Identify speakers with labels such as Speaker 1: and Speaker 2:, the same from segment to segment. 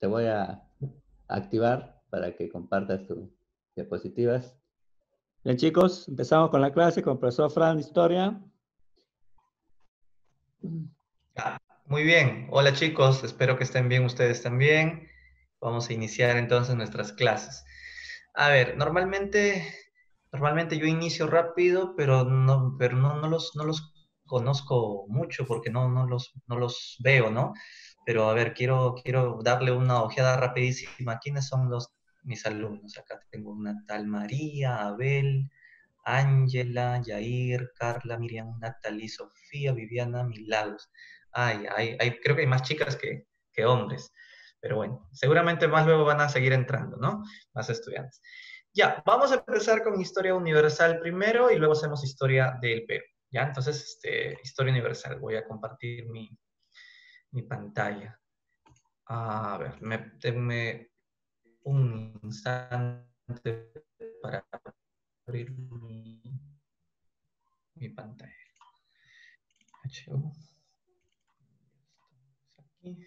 Speaker 1: te voy a activar para que compartas tus diapositivas. Bien, chicos, empezamos con la clase con el profesor Fran, Historia.
Speaker 2: Muy bien. Hola chicos, espero que estén bien ustedes también. Vamos a iniciar entonces nuestras clases. A ver, normalmente yo inicio rápido, pero no los conozco mucho porque no los veo, ¿no? Pero a ver, quiero darle una ojeada rapidísima. ¿Quiénes son mis alumnos? Acá tengo una tal María, Abel, Ángela, Yair, Carla, Miriam, Natalie, Sofía, Viviana, Milagros. Creo que hay más chicas que hombres. Pero bueno, seguramente más luego van a seguir entrando, ¿no? Más estudiantes. Ya, vamos a empezar con historia universal primero y luego hacemos historia del Perú. ¿Ya? Entonces, historia universal. Voy a compartir mi pantalla. A ver, denme un instante para abrir mi pantalla. HU. Aquí.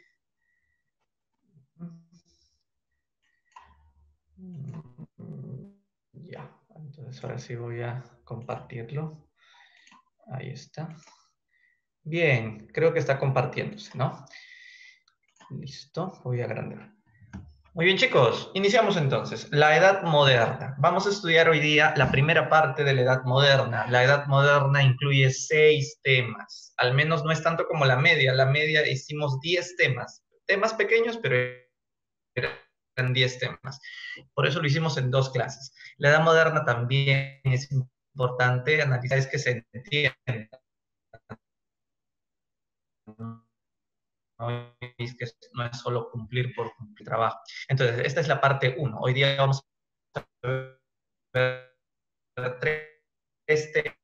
Speaker 2: Ya, entonces ahora sí voy a compartirlo. Ahí está. Bien, creo que está compartiéndose, ¿no? Listo, voy a agrandar. Muy bien, chicos, iniciamos entonces. La Edad Moderna. Vamos a estudiar hoy día la primera parte de la Edad Moderna. La Edad Moderna incluye 6 temas. Al menos no es tanto como la media. La media hicimos 10 temas. Temas pequeños, pero eran 10 temas. Por eso lo hicimos en 2 clases. La Edad Moderna también es importante analizar, es que se entienda. ¿No? Es que no es solo cumplir por cumplir trabajo. Entonces, esta es la parte 1. Hoy día vamos a ver 3 temas.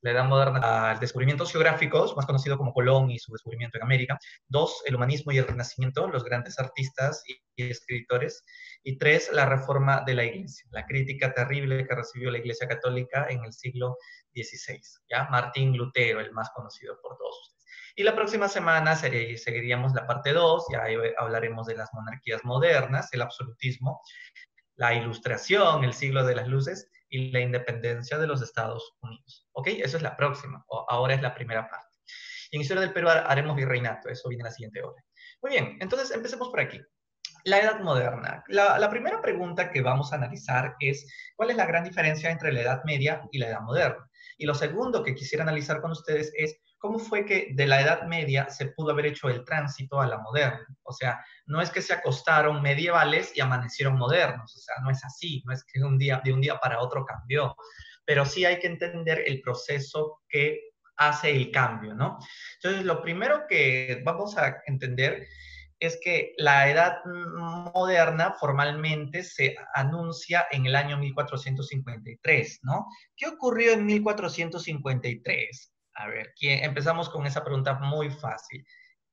Speaker 2: La Edad Moderna, a descubrimientos geográficos, más conocido como Colón y su descubrimiento en América. 2, el humanismo y el renacimiento, los grandes artistas y escritores. Y 3, la reforma de la Iglesia, la crítica terrible que recibió la Iglesia Católica en el siglo XVI. ¿Ya? Martín Lutero, el más conocido por todos ustedes. Y la próxima semana seguiríamos la parte 2, ya hablaremos de las monarquías modernas, el absolutismo, la ilustración, el siglo de las luces y la independencia de los Estados Unidos. ¿Ok? Eso es la próxima, ahora es la primera parte. Y en historia del Perú haremos virreinato, eso viene en la siguiente hora. Muy bien, entonces empecemos por aquí. La Edad Moderna. La primera pregunta que vamos a analizar es, ¿cuál es la gran diferencia entre la Edad Media y la Edad Moderna? Y lo segundo que quisiera analizar con ustedes es, ¿cómo fue que de la Edad Media se pudo haber hecho el tránsito a la moderna? O sea, no es que se acostaron medievales y amanecieron modernos, o sea, no es así, no es que de un día para otro cambió, pero sí hay que entender el proceso que hace el cambio, ¿no? Entonces, lo primero que vamos a entender es que la edad moderna formalmente se anuncia en el año 1453, ¿no? ¿Qué ocurrió en 1453? A ver, empezamos con esa pregunta muy fácil.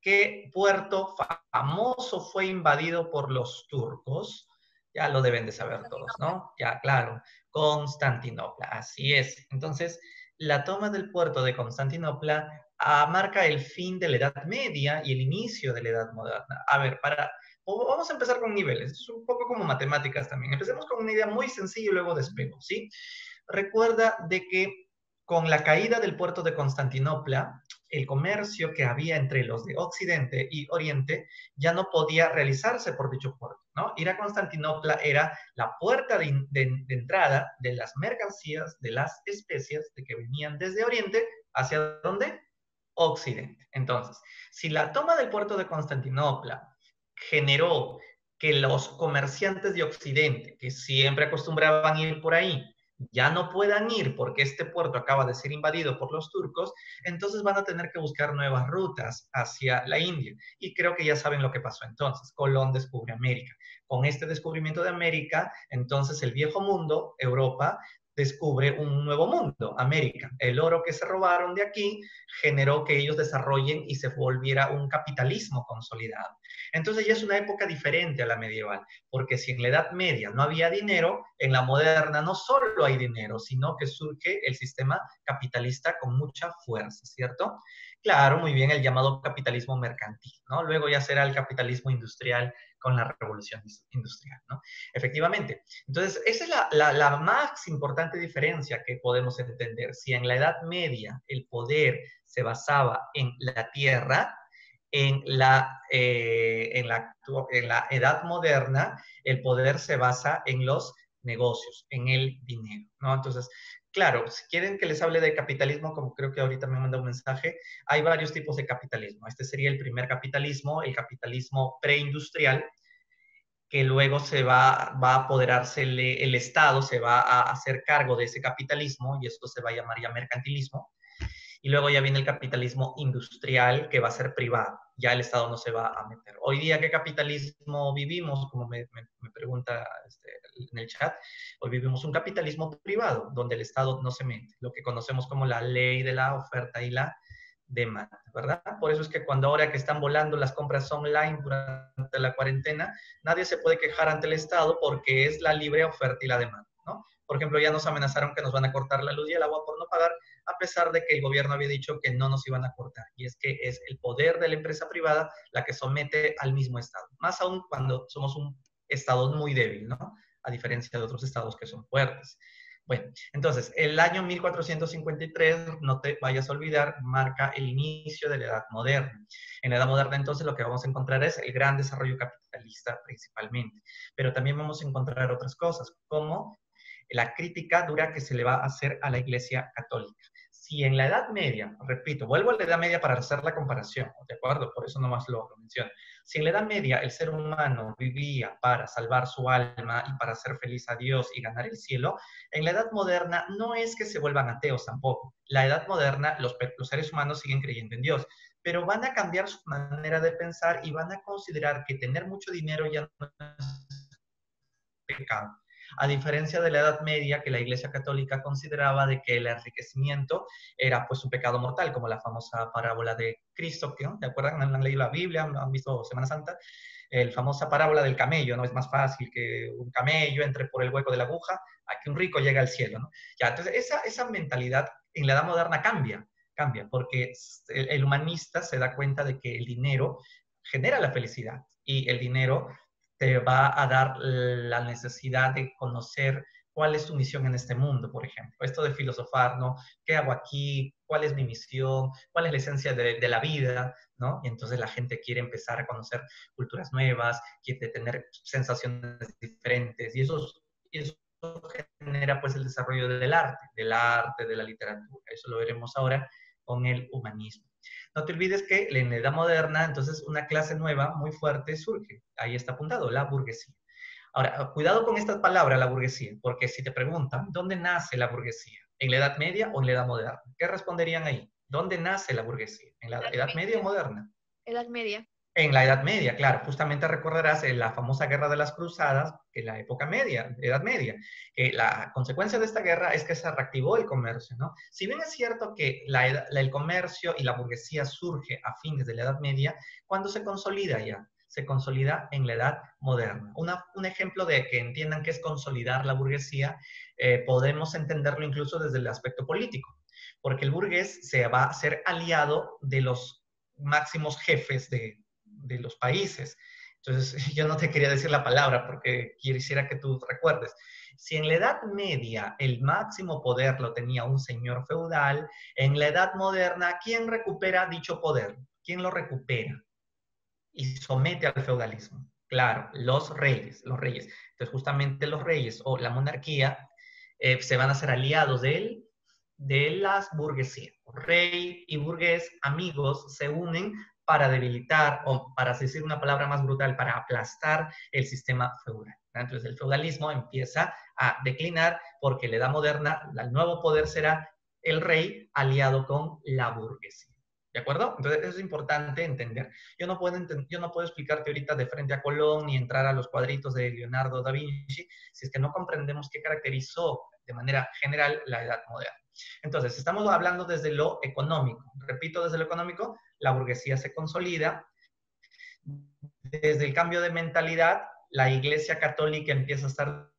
Speaker 2: ¿Qué puerto famoso fue invadido por los turcos? Ya lo deben de saber todos, ¿no? Ya, claro, Constantinopla, así es. Entonces, la toma del puerto de Constantinopla marca el fin de la Edad Media y el inicio de la Edad Moderna. A ver, vamos a empezar con niveles. Esto es un poco como matemáticas también. Empecemos con una idea muy sencilla y luego despego, ¿sí? Recuerda de que con la caída del puerto de Constantinopla, el comercio que había entre los de Occidente y Oriente ya no podía realizarse por dicho puerto, ¿no? Ir a Constantinopla era la puerta de entrada de las mercancías, de las especias de que venían desde Oriente hacia ¿dónde? Occidente. Entonces, si la toma del puerto de Constantinopla generó que los comerciantes de Occidente, que siempre acostumbraban ir por ahí, ya no puedan ir porque este puerto acaba de ser invadido por los turcos, entonces van a tener que buscar nuevas rutas hacia la India. Y creo que ya saben lo que pasó entonces. Colón descubre América. Con este descubrimiento de América, entonces el viejo mundo, Europa, descubre un nuevo mundo, América. El oro que se robaron de aquí generó que ellos desarrollen y se volviera un capitalismo consolidado. Entonces ya es una época diferente a la medieval, porque si en la Edad Media no había dinero, en la moderna no solo hay dinero, sino que surge el sistema capitalista con mucha fuerza, ¿cierto? Claro, muy bien, el llamado capitalismo mercantil, ¿no? Luego ya será el capitalismo industrial con la revolución industrial, ¿no? Efectivamente. Entonces, esa es la más importante diferencia que podemos entender. Si en la Edad Media el poder se basaba en la tierra, en la Edad Moderna el poder se basa en los negocios, en el dinero, ¿no? Entonces, claro, si quieren que les hable de capitalismo, como creo que ahorita me manda un mensaje, hay varios tipos de capitalismo. Este sería el primer capitalismo, el capitalismo preindustrial, que luego va a apoderarse el Estado, se va a hacer cargo de ese capitalismo y esto se va a llamar ya mercantilismo. Y luego ya viene el capitalismo industrial, que va a ser privado. Ya el Estado no se va a meter. Hoy día, ¿qué capitalismo vivimos? Como me pregunta en el chat, hoy vivimos un capitalismo privado, donde el Estado no se mete. Lo que conocemos como la ley de la oferta y la demanda, ¿verdad? Por eso es que cuando ahora que están volando las compras online durante la cuarentena, nadie se puede quejar ante el Estado porque es la libre oferta y la demanda, ¿no? Por ejemplo, ya nos amenazaron que nos van a cortar la luz y el agua por no pagar, a pesar de que el gobierno había dicho que no nos iban a cortar. Y es que es el poder de la empresa privada la que somete al mismo Estado. Más aún cuando somos un Estado muy débil, ¿no? A diferencia de otros estados que son fuertes. Bueno, entonces, el año 1453, no te vayas a olvidar, marca el inicio de la Edad Moderna. En la Edad Moderna, entonces, lo que vamos a encontrar es el gran desarrollo capitalista principalmente. Pero también vamos a encontrar otras cosas, como la crítica dura que se le va a hacer a la Iglesia Católica. Si en la Edad Media, repito, vuelvo a la Edad Media para hacer la comparación, ¿de acuerdo? Por eso nomás lo menciono. Si en la Edad Media el ser humano vivía para salvar su alma y para hacer feliz a Dios y ganar el cielo, en la Edad Moderna no es que se vuelvan ateos tampoco. La Edad Moderna, los seres humanos siguen creyendo en Dios, pero van a cambiar su manera de pensar y van a considerar que tener mucho dinero ya no es pecado. A diferencia de la Edad Media, que la Iglesia Católica consideraba de que el enriquecimiento era pues un pecado mortal, como la famosa parábola de Cristo, ¿no? ¿Te acuerdan? ¿Han leído la Biblia? ¿Han visto Semana Santa? El famosa parábola del camello, ¿no? Es más fácil que un camello entre por el hueco de la aguja a que un rico llegue al cielo, ¿no? Ya, entonces esa mentalidad en la Edad Moderna cambia, porque el humanista se da cuenta de que el dinero genera la felicidad y el dinero te va a dar la necesidad de conocer cuál es tu misión en este mundo, por ejemplo. Esto de filosofar, ¿no? ¿Qué hago aquí? ¿Cuál es mi misión? ¿Cuál es la esencia de la vida? ¿No? Y entonces la gente quiere empezar a conocer culturas nuevas, quiere tener sensaciones diferentes, y eso genera pues el desarrollo del arte, de la literatura. Eso lo veremos ahora con el humanismo. No te olvides que en la Edad Moderna, entonces, una clase nueva muy fuerte surge. Ahí está apuntado, la burguesía. Ahora, cuidado con esta palabra, la burguesía, porque si te preguntan, ¿dónde nace la burguesía? ¿En la Edad Media o en la Edad Moderna? ¿Qué responderían ahí? ¿Dónde nace la burguesía? ¿En la Edad Media o Moderna?
Speaker 3: Edad Media.
Speaker 2: En la Edad Media, claro, justamente recordarás en la famosa Guerra de las Cruzadas, en la época media, Edad Media, que la consecuencia de esta guerra es que se reactivó el comercio, ¿no? Si bien es cierto que el comercio y la burguesía surge a fines de la Edad Media, ¿cuándo se consolida ya? Se consolida en la Edad Moderna. Un ejemplo de que entiendan qué es consolidar la burguesía, podemos entenderlo incluso desde el aspecto político, porque el burgués se va a ser aliado de los máximos jefes de los países. Entonces, yo no te quería decir la palabra porque quisiera que tú recuerdes. Si en la Edad Media el máximo poder lo tenía un señor feudal, en la Edad Moderna, ¿quién recupera dicho poder? ¿Quién lo recupera y somete al feudalismo? Claro, los reyes, los reyes. Entonces, justamente los reyes o la monarquía se van a ser aliados de las burguesías. Rey y burgués, amigos, se unen para debilitar, o para decir una palabra más brutal, para aplastar el sistema feudal. Entonces el feudalismo empieza a declinar porque la Edad Moderna, el nuevo poder será el rey aliado con la burguesía. ¿De acuerdo? Entonces eso es importante entender. Yo no puedo explicarte ahorita de frente a Colón ni entrar a los cuadritos de Leonardo da Vinci si es que no comprendemos qué caracterizó de manera general la Edad Moderna. Entonces, estamos hablando desde lo económico. Repito, desde lo económico, la burguesía se consolida. Desde el cambio de mentalidad, la Iglesia Católica empieza a estar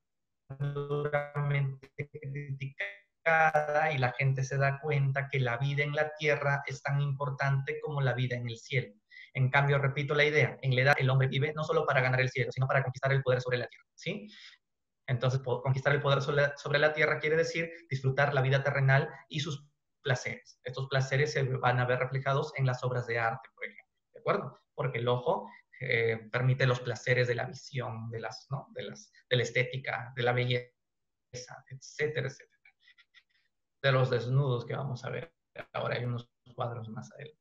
Speaker 2: duramente criticada y la gente se da cuenta que la vida en la tierra es tan importante como la vida en el cielo. En cambio, repito la idea, en la edad el hombre vive no solo para ganar el cielo, sino para conquistar el poder sobre la tierra, ¿sí? Entonces, conquistar el poder sobre la tierra quiere decir disfrutar la vida terrenal y sus placeres. Estos placeres se van a ver reflejados en las obras de arte, por ejemplo, ¿de acuerdo? Porque el ojo permite los placeres de la visión, de la estética, de la belleza, etcétera, etcétera. De los desnudos que vamos a ver. Ahora hay unos cuadros más adelante.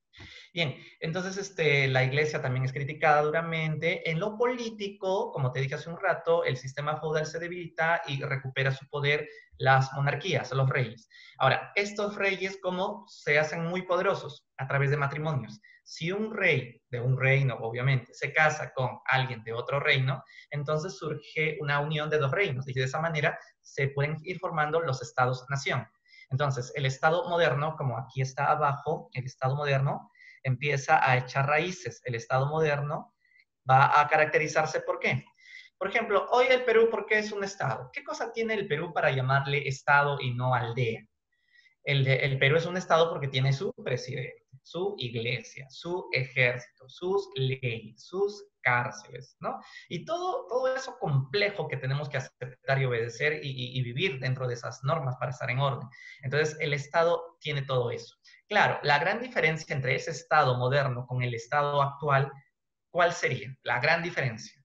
Speaker 2: Bien, entonces la iglesia también es criticada duramente. En lo político, como te dije hace un rato, el sistema feudal se debilita y recupera su poder las monarquías, los reyes. Ahora, estos reyes, ¿cómo se hacen muy poderosos? A través de matrimonios. Si un rey de un reino, obviamente, se casa con alguien de otro reino, entonces surge una unión de dos reinos y de esa manera se pueden ir formando los estados-nación. Entonces, el Estado moderno, como aquí está abajo, el Estado moderno empieza a echar raíces. El Estado moderno va a caracterizarse ¿por qué? Por ejemplo, hoy el Perú, ¿por qué es un Estado? ¿Qué cosa tiene el Perú para llamarle Estado y no aldea? El Perú es un Estado porque tiene su presidente, su iglesia, su ejército, sus leyes, sus cárceles, ¿no? Y todo eso complejo que tenemos que aceptar y obedecer y vivir dentro de esas normas para estar en orden. Entonces, el Estado tiene todo eso. Claro, la gran diferencia entre ese Estado moderno con el Estado actual, ¿cuál sería? La gran diferencia.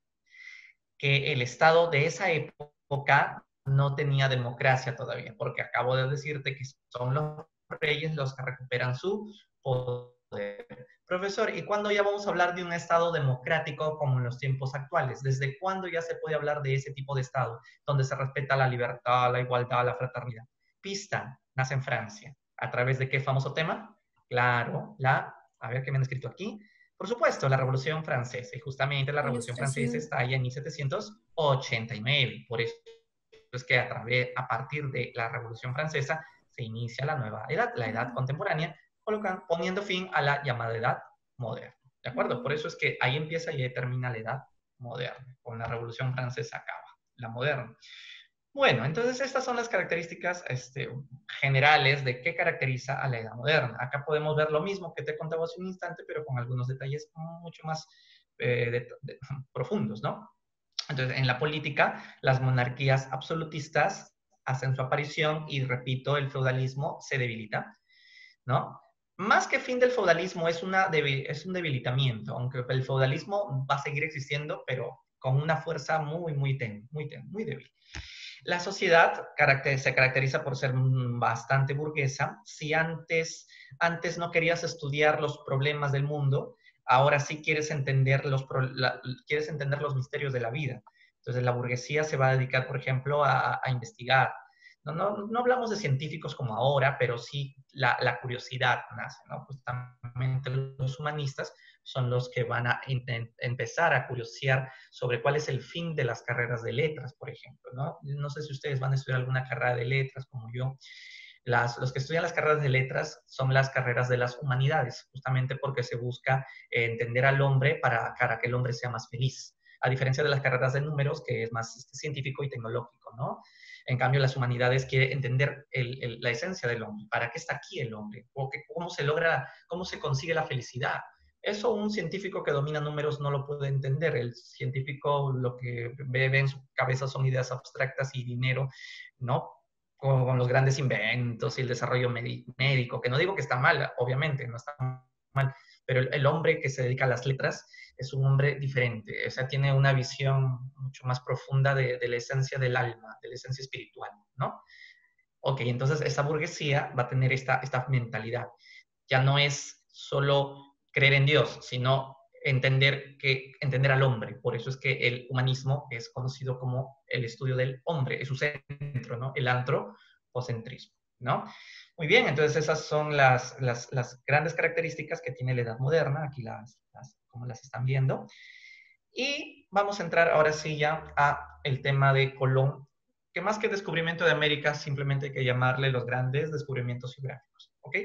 Speaker 2: Que el Estado de esa época no tenía democracia todavía, porque acabo de decirte que son los reyes los que recuperan su poder. Profesor, ¿y cuándo ya vamos a hablar de un Estado democrático como en los tiempos actuales? ¿Desde cuándo ya se puede hablar de ese tipo de Estado, donde se respeta la libertad, la igualdad, la fraternidad? Pista, nace en Francia. ¿A través de qué famoso tema? Claro, a ver qué me han escrito aquí. Por supuesto, la Revolución Francesa. Y justamente la Revolución Francesa está ahí en 1789. Por eso es que a partir de la Revolución Francesa se inicia la nueva edad, la edad contemporánea, poniendo fin a la llamada edad moderna. ¿De acuerdo? Por eso es que ahí empieza y ahí termina la edad moderna. Con la Revolución Francesa acaba la moderna. Bueno, entonces estas son las características generales de qué caracteriza a la edad moderna. Acá podemos ver lo mismo que te contaba hace un instante, pero con algunos detalles mucho más profundos, ¿no? Entonces, en la política, las monarquías absolutistas hacen su aparición y, repito, el feudalismo se debilita, ¿no? Más que fin del feudalismo es un debilitamiento, aunque el feudalismo va a seguir existiendo, pero con una fuerza muy, muy tenue, muy débil. La sociedad se caracteriza por ser bastante burguesa. Si antes no querías estudiar los problemas del mundo, ahora sí quieres entender los misterios de la vida. Entonces la burguesía se va a dedicar, por ejemplo, a investigar. No hablamos de científicos como ahora, pero sí la curiosidad nace, ¿no? Justamente los humanistas son los que van a empezar a curiosear sobre cuál es el fin de las carreras de letras, por ejemplo, ¿no? No sé si ustedes van a estudiar alguna carrera de letras como yo. Los que estudian las carreras de letras son las carreras de las humanidades, justamente porque se busca entender al hombre para que el hombre sea más feliz, a diferencia de las carreras de números, que es más científico y tecnológico, ¿no? En cambio, las humanidades quieren entender la esencia del hombre, para qué está aquí el hombre, o cómo se consigue la felicidad. Eso un científico que domina números no lo puede entender. El científico lo que ve en su cabeza son ideas abstractas y dinero, ¿no? Con los grandes inventos y el desarrollo médico, que no digo que está mal, obviamente, no está mal, pero el hombre que se dedica a las letras es un hombre diferente, o sea, tiene una visión mucho más profunda de la esencia del alma, de la esencia espiritual, ¿no? Ok, entonces esa burguesía va a tener esta mentalidad. Ya no es solo creer en Dios, sino entender al hombre. Por eso es que el humanismo es conocido como el estudio del hombre, es su centro, ¿no? El antropocentrismo, ¿no? Muy bien, entonces esas son las grandes características que tiene la edad moderna, aquí como las están viendo. Y vamos a entrar ahora sí ya a el tema de Colón, que más que descubrimiento de América, simplemente hay que llamarle los grandes descubrimientos geográficos, ¿ok?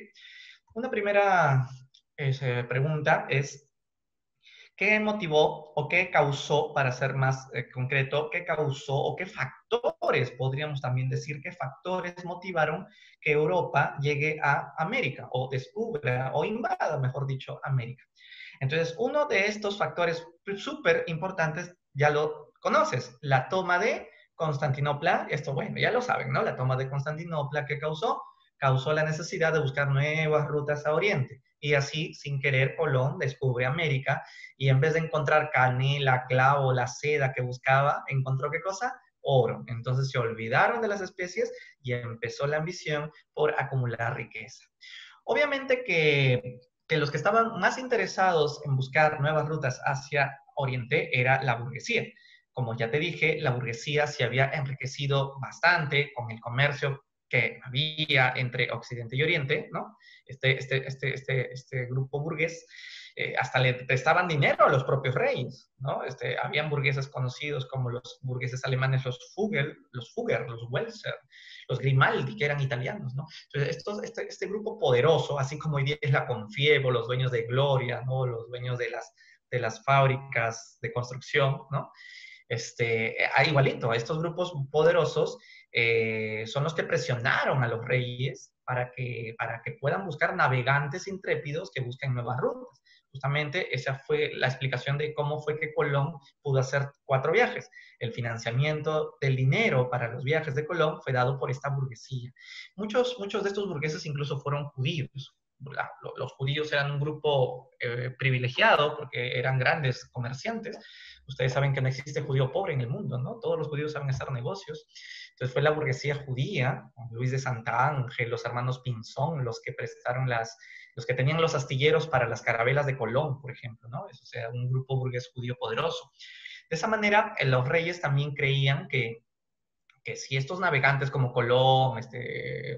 Speaker 2: Una primera pregunta es, ¿Qué motivó o qué causó, para ser más concreto, qué causó o qué factores, podríamos también decir, qué factores motivaron que Europa llegue a América o descubra o invada, mejor dicho, América? Entonces, uno de estos factores súper importantes ya lo conoces, la toma de Constantinopla. Esto, bueno, ya lo saben, ¿no? La toma de Constantinopla, ¿qué causó? Causó la necesidad de buscar nuevas rutas a Oriente. Y así, sin querer, Colón descubre América y en vez de encontrar canela, clavo, la seda que buscaba, ¿encontró qué cosa? Oro. Entonces se olvidaron de las especies y empezó la ambición por acumular riqueza. Obviamente que los que estaban más interesados en buscar nuevas rutas hacia Oriente era la burguesía. Como ya te dije, la burguesía se había enriquecido bastante con el comercio que había entre Occidente y Oriente, ¿no? Este grupo burgués hasta le prestaban dinero a los propios reyes, ¿no? Habían burgueses conocidos como los burgueses alemanes, los Fugger, los Welser, los Grimaldi, que eran italianos, ¿no? Entonces, este grupo poderoso, así como hoy día es la Confiebo, los dueños de Gloria, ¿no? Los dueños de las fábricas de construcción, ¿no? Igualito, estos grupos poderosos son los que presionaron a los reyes para que puedan buscar navegantes intrépidos que busquen nuevas rutas. Justamente esa fue la explicación de cómo fue que Colón pudo hacer 4 viajes. El financiamiento del dinero para los viajes de Colón fue dado por esta burguesía. Muchos de estos burgueses incluso fueron judíos. Los judíos eran un grupo privilegiado porque eran grandes comerciantes. Ustedes saben que no existe judío pobre en el mundo, ¿no? Todos los judíos saben hacer negocios. Entonces fue la burguesía judía, Luis de Santa Ángel, los hermanos Pinzón, los que tenían los astilleros para las carabelas de Colón, por ejemplo, ¿no? Eso, o sea, un grupo burgués judío poderoso. De esa manera, los reyes también creían que si estos navegantes como Colón,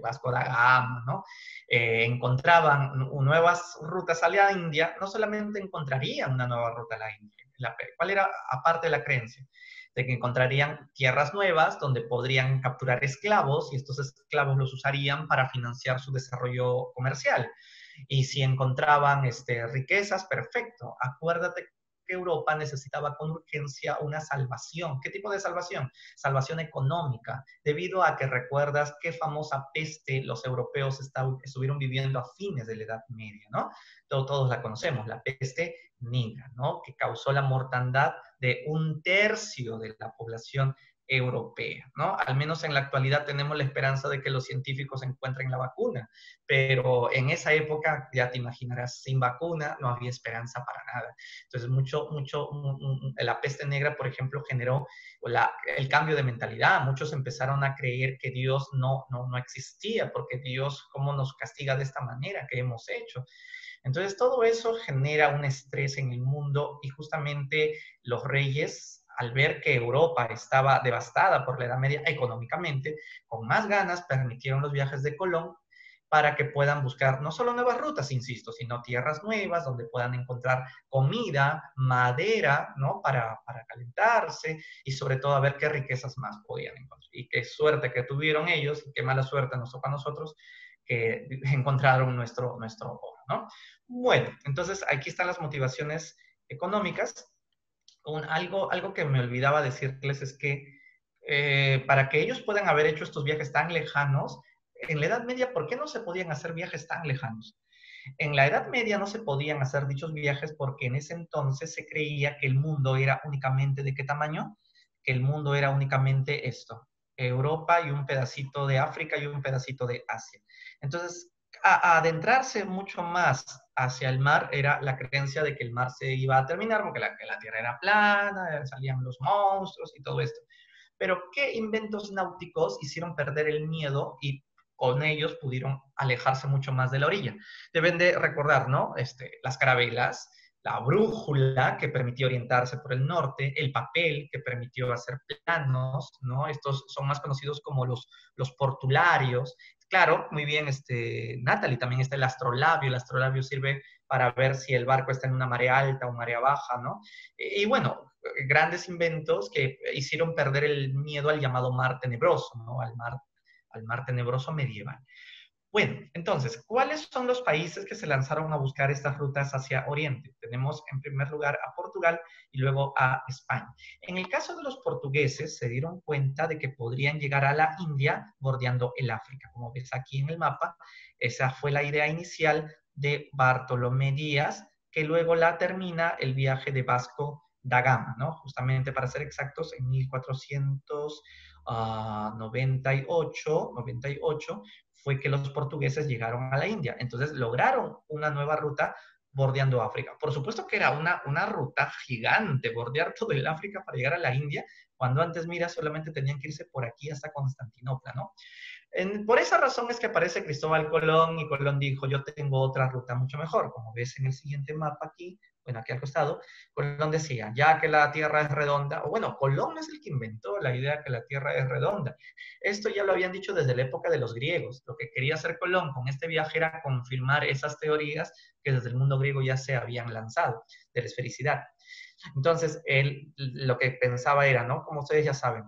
Speaker 2: Vasco da Gama, ¿no? Encontraban nuevas rutas a la India, no solamente encontrarían una nueva ruta a la India. ¿Cuál era, aparte de la creencia? De que encontrarían tierras nuevas donde podrían capturar esclavos y estos esclavos los usarían para financiar su desarrollo comercial. Y si encontraban riquezas, perfecto. Acuérdate que Europa necesitaba con urgencia una salvación. ¿Qué tipo de salvación? Salvación económica, debido a que recuerdas qué famosa peste los europeos estuvieron viviendo a fines de la Edad Media, ¿no? Todos la conocemos, la peste negra, ¿no? Que causó la mortandad de 1/3 de la población europea, ¿no? Al menos en la actualidad tenemos la esperanza de que los científicos encuentren la vacuna, pero en esa época, ya te imaginarás, sin vacuna no había esperanza para nada. Entonces, la peste negra, por ejemplo, generó el cambio de mentalidad. Muchos empezaron a creer que Dios no existía, porque Dios, ¿cómo nos castiga de esta manera? ¿Qué hemos hecho? Entonces, todo eso genera un estrés en el mundo y justamente los reyes, al ver que Europa estaba devastada por la Edad Media económicamente, con más ganas permitieron los viajes de Colón para que puedan buscar no solo nuevas rutas, insisto, sino tierras nuevas donde puedan encontrar comida, madera, ¿no? Para calentarse y sobre todo a ver qué riquezas más podían encontrar. Y qué suerte que tuvieron ellos y qué mala suerte nos toca a nosotros que encontraron nuestro oro, ¿no? Bueno, entonces aquí están las motivaciones económicas. Algo que me olvidaba decirles es que para que ellos puedan haber hecho estos viajes tan lejanos, en la Edad Media, ¿por qué no se podían hacer viajes tan lejanos? En la Edad Media no se podían hacer dichos viajes porque en ese entonces se creía que el mundo era únicamente ¿de qué tamaño? Que el mundo era únicamente esto, Europa y un pedacito de África y un pedacito de Asia. Entonces, a adentrarse mucho más hacia el mar era la creencia de que el mar se iba a terminar porque la tierra era plana, salían los monstruos y todo esto. Pero ¿qué inventos náuticos hicieron perder el miedo y con ellos pudieron alejarse mucho más de la orilla? Deben de recordar, ¿no? Las carabelas, la brújula que permitió orientarse por el norte, el papel que permitió hacer planos, ¿no? Estos son más conocidos como los portularios. Claro, muy bien, Natalie, también está el astrolabio sirve para ver si el barco está en una marea alta o marea baja, ¿no? Y bueno, grandes inventos que hicieron perder el miedo al llamado mar tenebroso, ¿no? Al mar tenebroso medieval. Bueno, entonces, ¿cuáles son los países que se lanzaron a buscar estas rutas hacia Oriente? Tenemos en primer lugar a Portugal y luego a España. En el caso de los portugueses, se dieron cuenta de que podrían llegar a la India bordeando el África. Como ves aquí en el mapa, esa fue la idea inicial de Bartolomé Díaz, que luego la termina el viaje de Vasco da Gama, ¿no? Justamente para ser exactos, en 1498 fue que los portugueses llegaron a la India. Entonces lograron una nueva ruta bordeando África. Por supuesto que era una ruta gigante, bordear todo el África para llegar a la India, cuando antes, mira, solamente tenían que irse por aquí hasta Constantinopla, ¿no? Por esa razón es que aparece Cristóbal Colón y Colón dijo, yo tengo otra ruta mucho mejor. Como ves en el siguiente mapa aquí, bueno, aquí al costado, Colón decía, ya que la Tierra es redonda, o bueno, Colón es el que inventó la idea que la Tierra es redonda. Esto ya lo habían dicho desde la época de los griegos. Lo que quería hacer Colón con este viaje era confirmar esas teorías que desde el mundo griego ya se habían lanzado, de la esfericidad. Entonces, él lo que pensaba era, ¿no? Como ustedes ya saben,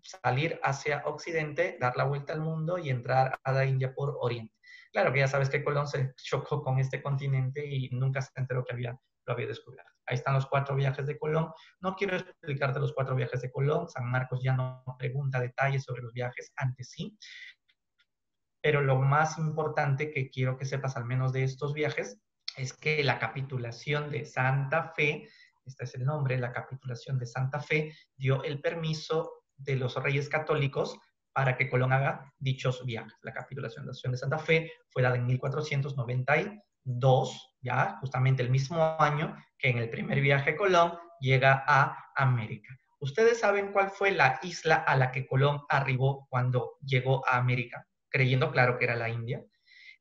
Speaker 2: salir hacia Occidente, dar la vuelta al mundo y entrar a la India por Oriente. Claro que ya sabes que Colón se chocó con este continente y nunca se enteró que lo había descubierto. Ahí están los 4 viajes de Colón. No quiero explicarte los 4 viajes de Colón. San Marcos ya no pregunta detalles sobre los viajes, antes sí. Pero lo más importante que quiero que sepas, al menos de estos viajes, es que la capitulación de Santa Fe, este es el nombre, la capitulación de Santa Fe, dio el permiso de los reyes católicos para que Colón haga dichos viajes. La capitulación de Santa Fe fue dada en 1492, ya justamente el mismo año que en el primer viaje Colón llega a América. ¿Ustedes saben cuál fue la isla a la que Colón arribó cuando llegó a América? Creyendo, claro, que era la India.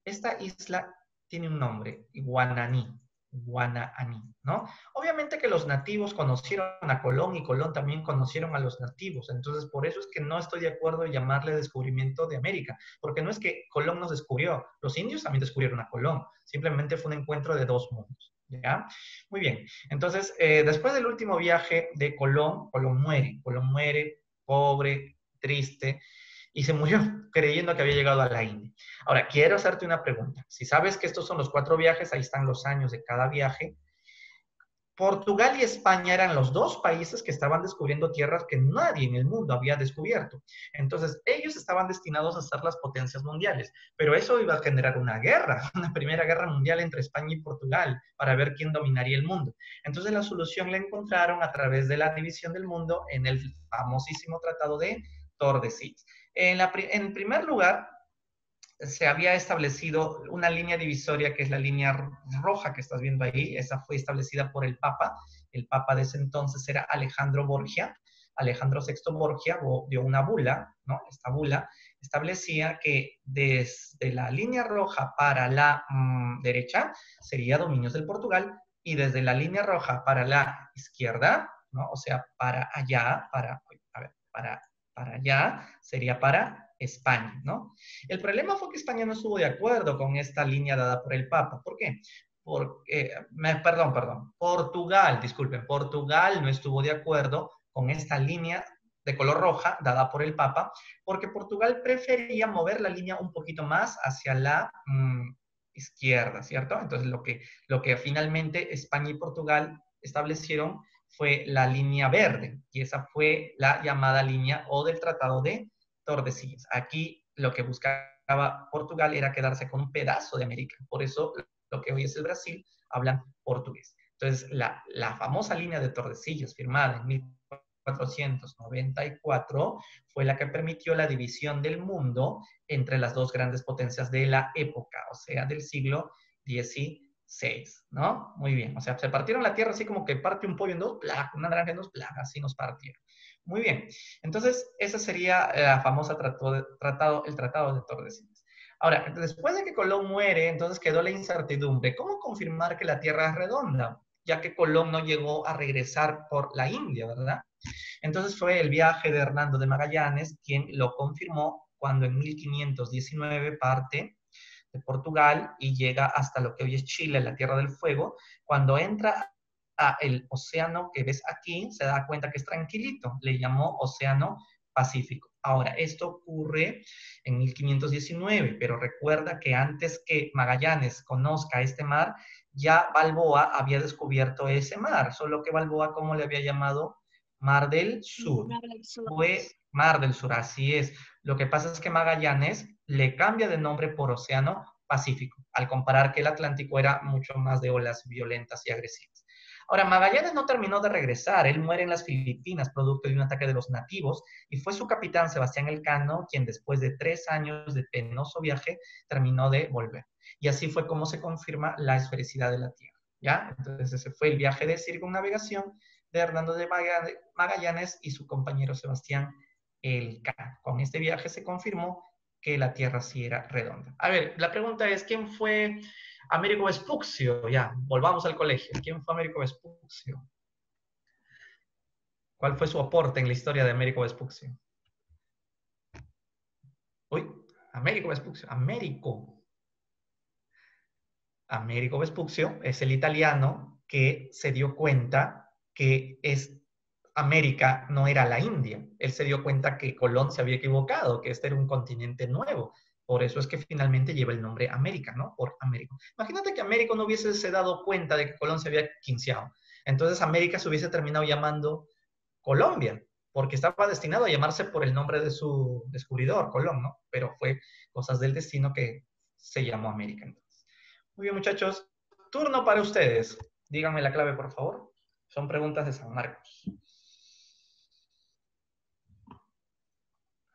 Speaker 2: Esta isla tiene un nombre, Guananí, ¿no? Obviamente que los nativos conocieron a Colón y Colón también conocieron a los nativos, entonces por eso es que no estoy de acuerdo en llamarle descubrimiento de América, porque no es que Colón nos descubrió, los indios también descubrieron a Colón, simplemente fue un encuentro de 2 mundos, ¿ya? Muy bien, entonces después del último viaje de Colón, Colón muere, pobre, triste, y se murió creyendo que había llegado a la India. Ahora, quiero hacerte una pregunta. Si sabes que estos son los 4 viajes, ahí están los años de cada viaje. Portugal y España eran los 2 países que estaban descubriendo tierras que nadie en el mundo había descubierto. Entonces, ellos estaban destinados a ser las potencias mundiales, pero eso iba a generar una guerra, una primera guerra mundial entre España y Portugal, para ver quién dominaría el mundo. Entonces, la solución la encontraron a través de la división del mundo en el famosísimo Tratado de Tordesillas. En primer lugar, se había establecido una línea divisoria que es la línea roja que estás viendo ahí. Esa fue establecida por el Papa. El Papa de ese entonces era Alejandro Borgia. Alejandro VI Borgia dio una bula, ¿no? Esta bula establecía que desde la línea roja para la derecha sería dominios del Portugal y desde la línea roja para la izquierda, ¿no? O sea, para allá, para allá sería para España, ¿no? El problema fue que España no estuvo de acuerdo con esta línea dada por el Papa. ¿Por qué? Portugal, disculpen, Portugal no estuvo de acuerdo con esta línea de color roja dada por el Papa, porque Portugal prefería mover la línea un poquito más hacia la izquierda, ¿cierto? Entonces, lo que finalmente España y Portugal establecieron fue la línea verde, y esa fue la llamada línea o del Tratado de Tordesillas. Aquí lo que buscaba Portugal era quedarse con un pedazo de América, por eso lo que hoy es el Brasil hablan portugués. Entonces, la famosa línea de Tordesillas, firmada en 1494, fue la que permitió la división del mundo entre las 2 grandes potencias de la época, o sea, del siglo XVI. ¿No? Muy bien, o sea, se partieron la tierra así como que parte un pollo en 2, una naranja en 2, así nos partieron. Muy bien, entonces ese sería la famosa el Tratado de Tordesillas. Ahora, después de que Colón muere, entonces quedó la incertidumbre. ¿Cómo confirmar que la Tierra es redonda? Ya que Colón no llegó a regresar por la India, ¿verdad? Entonces fue el viaje de Hernando de Magallanes quien lo confirmó cuando en 1519 parte de Portugal y llega hasta lo que hoy es Chile, la Tierra del Fuego. Cuando entra a el océano que ves aquí, se da cuenta que es tranquilito, le llamó Océano Pacífico. Ahora, esto ocurre en 1519, pero recuerda que antes que Magallanes conozca este mar, ya Balboa había descubierto ese mar, solo que Balboa, ¿cómo le había llamado? Mar del Sur.
Speaker 3: Mar del Sur.
Speaker 2: Fue Mar del Sur, así es. Lo que pasa es que Magallanes le cambia de nombre por Océano Pacífico, al comparar que el Atlántico era mucho más de olas violentas y agresivas. Ahora, Magallanes no terminó de regresar, él muere en las Filipinas producto de un ataque de los nativos y fue su capitán Sebastián Elcano quien después de 3 años de penoso viaje terminó de volver. Y así fue como se confirma la esfericidad de la Tierra, ¿ya? Entonces ese fue el viaje de circunnavegación de Hernando de Magallanes y su compañero Sebastián Elcano. Con este viaje se confirmó que la Tierra sí era redonda. A ver, la pregunta es, ¿quién fue Américo Vespucio? Ya, volvamos al colegio. ¿Quién fue Américo Vespucio? ¿Cuál fue su aporte en la historia de Américo Vespucio? Uy, Américo Vespucio. Américo Vespucio es el italiano que se dio cuenta que América no era la India. Él se dio cuenta que Colón se había equivocado, que este era un continente nuevo. Por eso es que finalmente lleva el nombre América, ¿no? Por Américo. Imagínate que Américo no hubiese dado cuenta de que Colón se había quinceado. Entonces América se hubiese terminado llamando Colombia, porque estaba destinado a llamarse por el nombre de su descubridor, Colón, ¿no? Pero fue cosas del destino que se llamó América. Entonces. Muy bien, muchachos. Turno para ustedes. Díganme la clave, por favor. Son preguntas de San Marcos.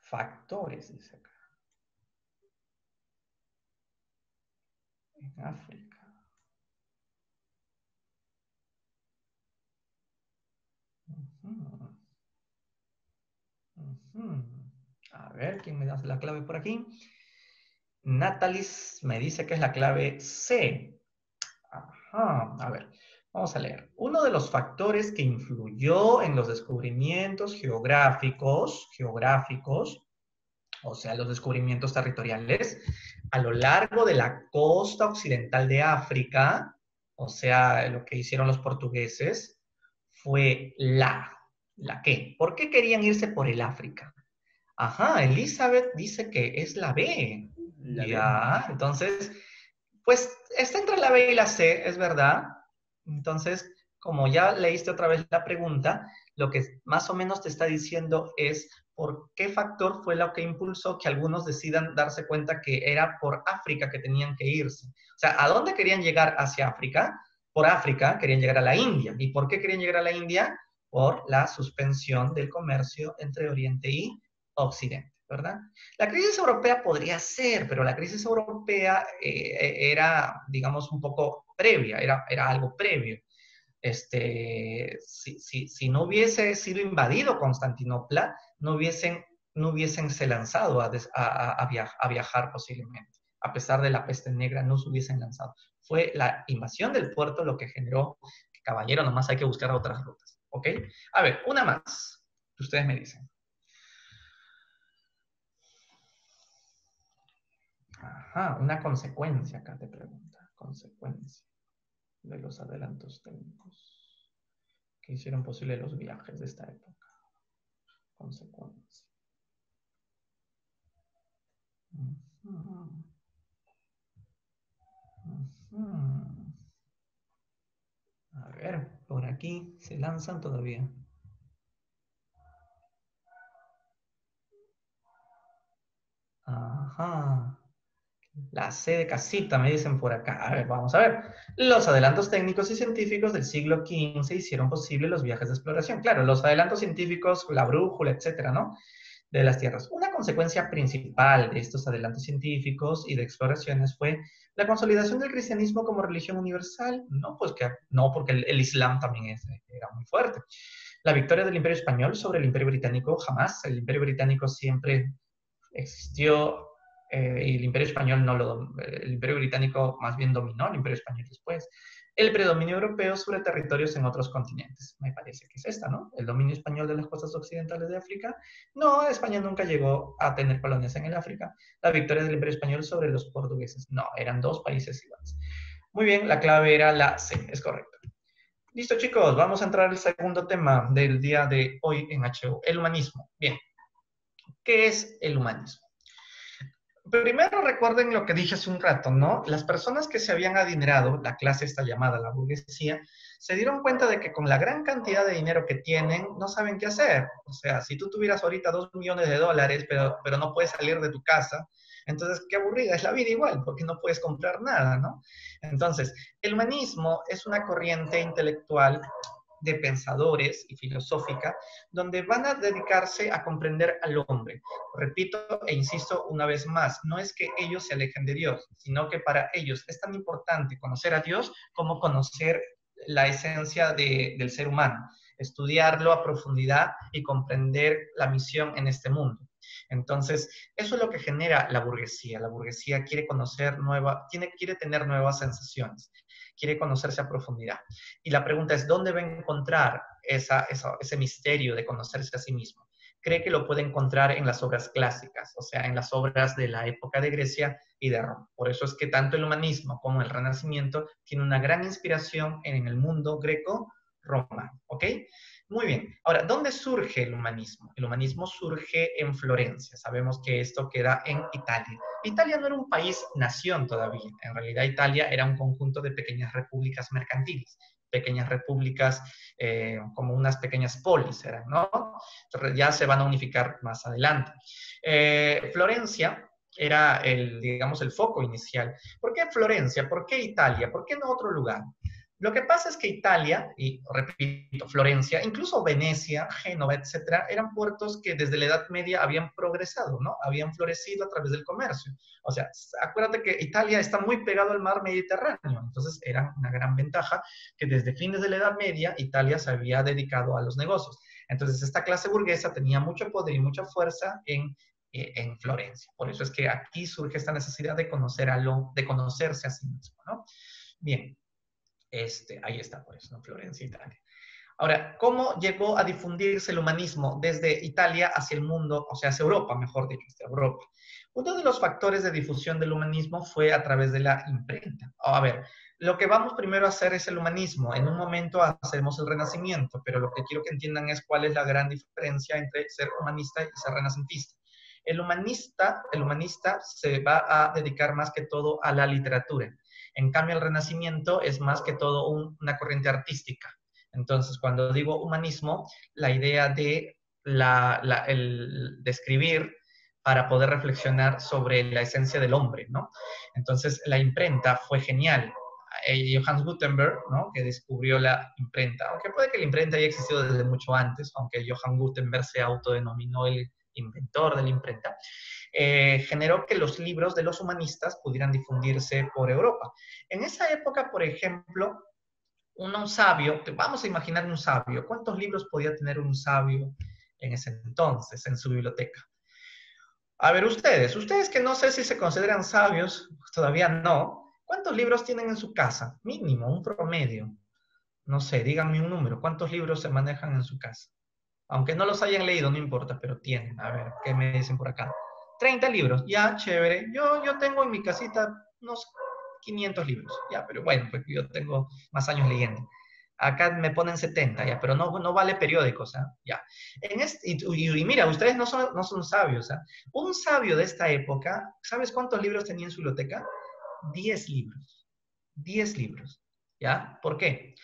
Speaker 2: Factores, dice acá. En África. A ver, ¿quién me da la clave por aquí? Natalis me dice que es la clave C. Ajá, a ver, vamos a leer. Uno de los factores que influyó en los descubrimientos geográficos, o sea, los descubrimientos territoriales, a lo largo de la costa occidental de África, o sea, lo que hicieron los portugueses, fue ¿la qué? ¿Por qué querían irse por el África? Ajá, Elizabeth dice que es la B. Ya, entonces, pues está entre la B y la C, es verdad. Entonces, como ya leíste otra vez la pregunta, lo que más o menos te está diciendo es por qué factor fue lo que impulsó que algunos decidan darse cuenta que era por África que tenían que irse. O sea, ¿a dónde querían llegar hacia África? Por África querían llegar a la India. ¿Y por qué querían llegar a la India? Por la suspensión del comercio entre Oriente y Occidente, ¿verdad? La crisis europea podría ser, pero la crisis europea era, digamos, un poco previa, era algo previo. Si no hubiese sido invadido Constantinopla, no hubiesen se lanzado a viajar posiblemente. A pesar de la peste negra, no se hubiesen lanzado. Fue la invasión del puerto lo que generó que, caballero, nomás hay que buscar otras rutas. ¿Ok? A ver, una más. Ustedes me dicen. Ajá, una consecuencia acá te pregunta. Consecuencia de los adelantos técnicos que hicieron posible los viajes de esta época. Consecuencia. A ver, por aquí se lanzan todavía. Ajá. La C de casita, me dicen por acá. A ver, vamos a ver. Los adelantos técnicos y científicos del siglo XV hicieron posible los viajes de exploración. Claro, los adelantos científicos, la brújula, etcétera, ¿no? De las tierras. Una consecuencia principal de estos adelantos científicos y de exploraciones fue la consolidación del cristianismo como religión universal. No, pues que no, porque el Islam también era muy fuerte. La victoria del Imperio Español sobre el Imperio Británico, jamás. El Imperio Británico siempre existió y el Imperio Español el Imperio Británico más bien dominó el Imperio Español después. El predominio europeo sobre territorios en otros continentes. Me parece que es esta, ¿no? El dominio español de las costas occidentales de África. No, España nunca llegó a tener colonias en el África. La victoria del Imperio Español sobre los portugueses. No, eran dos países iguales. Muy bien, la clave era la C, es correcto. Listo, chicos, vamos a entrar al segundo tema del día de hoy en HU, el humanismo. Bien. ¿Qué es el humanismo? Primero recuerden lo que dije hace un rato, ¿no? Las personas que se habían adinerado, la clase esta llamada la burguesía, se dieron cuenta de que con la gran cantidad de dinero que tienen, no saben qué hacer. O sea, si tú tuvieras ahorita 2 millones de dólares, pero no puedes salir de tu casa, entonces qué aburrida es la vida igual, porque no puedes comprar nada, ¿no? Entonces, el humanismo es una corriente intelectual de pensadores y filosófica, donde van a dedicarse a comprender al hombre. Repito e insisto una vez más, no es que ellos se alejen de Dios, sino que para ellos es tan importante conocer a Dios como conocer la esencia del ser humano, estudiarlo a profundidad y comprender la misión en este mundo. Entonces, eso es lo que genera la burguesía. La burguesía quiere conocer quiere tener nuevas sensaciones, quiere conocerse a profundidad. Y la pregunta es, ¿dónde va a encontrar ese misterio de conocerse a sí mismo? Cree que lo puede encontrar en las obras clásicas, o sea, en las obras de la época de Grecia y de Roma. Por eso es que tanto el humanismo como el Renacimiento tiene una gran inspiración en el mundo greco-romano, ¿ok? Muy bien. Ahora, ¿dónde surge el humanismo? El humanismo surge en Florencia. Sabemos que esto queda en Italia. Italia no era un país-nación todavía. En realidad, Italia era un conjunto de pequeñas repúblicas mercantiles, pequeñas repúblicas como unas pequeñas polis eran, ¿no? Entonces, ya se van a unificar más adelante. Florencia era digamos, el foco inicial. ¿Por qué Florencia? ¿Por qué Italia? ¿Por qué no otro lugar? Lo que pasa es que Italia, y repito, Florencia, incluso Venecia, Génova, etcétera, eran puertos que desde la Edad Media habían progresado, ¿no? Habían florecido a través del comercio. O sea, acuérdate que Italia está muy pegado al mar Mediterráneo, entonces era una gran ventaja que desde fines de la Edad Media Italia se había dedicado a los negocios. Entonces, esta clase burguesa tenía mucho poder y mucha fuerza en Florencia. Por eso es que aquí surge esta necesidad de conocerse a sí mismo, ¿no? Bien. Ahí está, por eso, ¿no? Florencia, Italia. Ahora, ¿cómo llegó a difundirse el humanismo desde Italia hacia el mundo, o sea, hacia Europa, mejor dicho, hacia Europa? Uno de los factores de difusión del humanismo fue a través de la imprenta. A ver, lo que vamos primero a hacer es el humanismo. En un momento hacemos el renacimiento, pero lo que quiero que entiendan es cuál es la gran diferencia entre ser humanista y ser renacentista. El humanista se va a dedicar más que todo a la literatura. En cambio, el Renacimiento es más que todo una corriente artística. Entonces, cuando digo humanismo, la idea de escribir para poder reflexionar sobre la esencia del hombre, ¿no? Entonces, la imprenta fue genial. Johannes Gutenberg, ¿no? Que descubrió la imprenta, aunque puede que la imprenta haya existido desde mucho antes, aunque Johann Gutenberg se autodenominó el inventor de la imprenta, generó que los libros de los humanistas pudieran difundirse por Europa. En esa época, por ejemplo, un sabio, vamos a imaginar un sabio, ¿cuántos libros podía tener un sabio en ese entonces en su biblioteca? A ver, ustedes que no sé si se consideran sabios, todavía no, ¿cuántos libros tienen en su casa? Mínimo, un promedio. No sé, díganme un número, ¿cuántos libros se manejan en su casa? Aunque no los hayan leído, no importa, pero tienen. A ver, ¿qué me dicen por acá? 30 libros, ya, chévere. Yo tengo en mi casita unos 500 libros, ya, pero bueno, pues yo tengo más años leyendo. Acá me ponen 70, ya, pero no vale periódicos, ¿ah? Ya. Y mira, ustedes no son sabios, ¿ah? Un sabio de esta época, ¿sabes cuántos libros tenía en su biblioteca? 10 libros. 10 libros, ¿ya? ¿Por qué?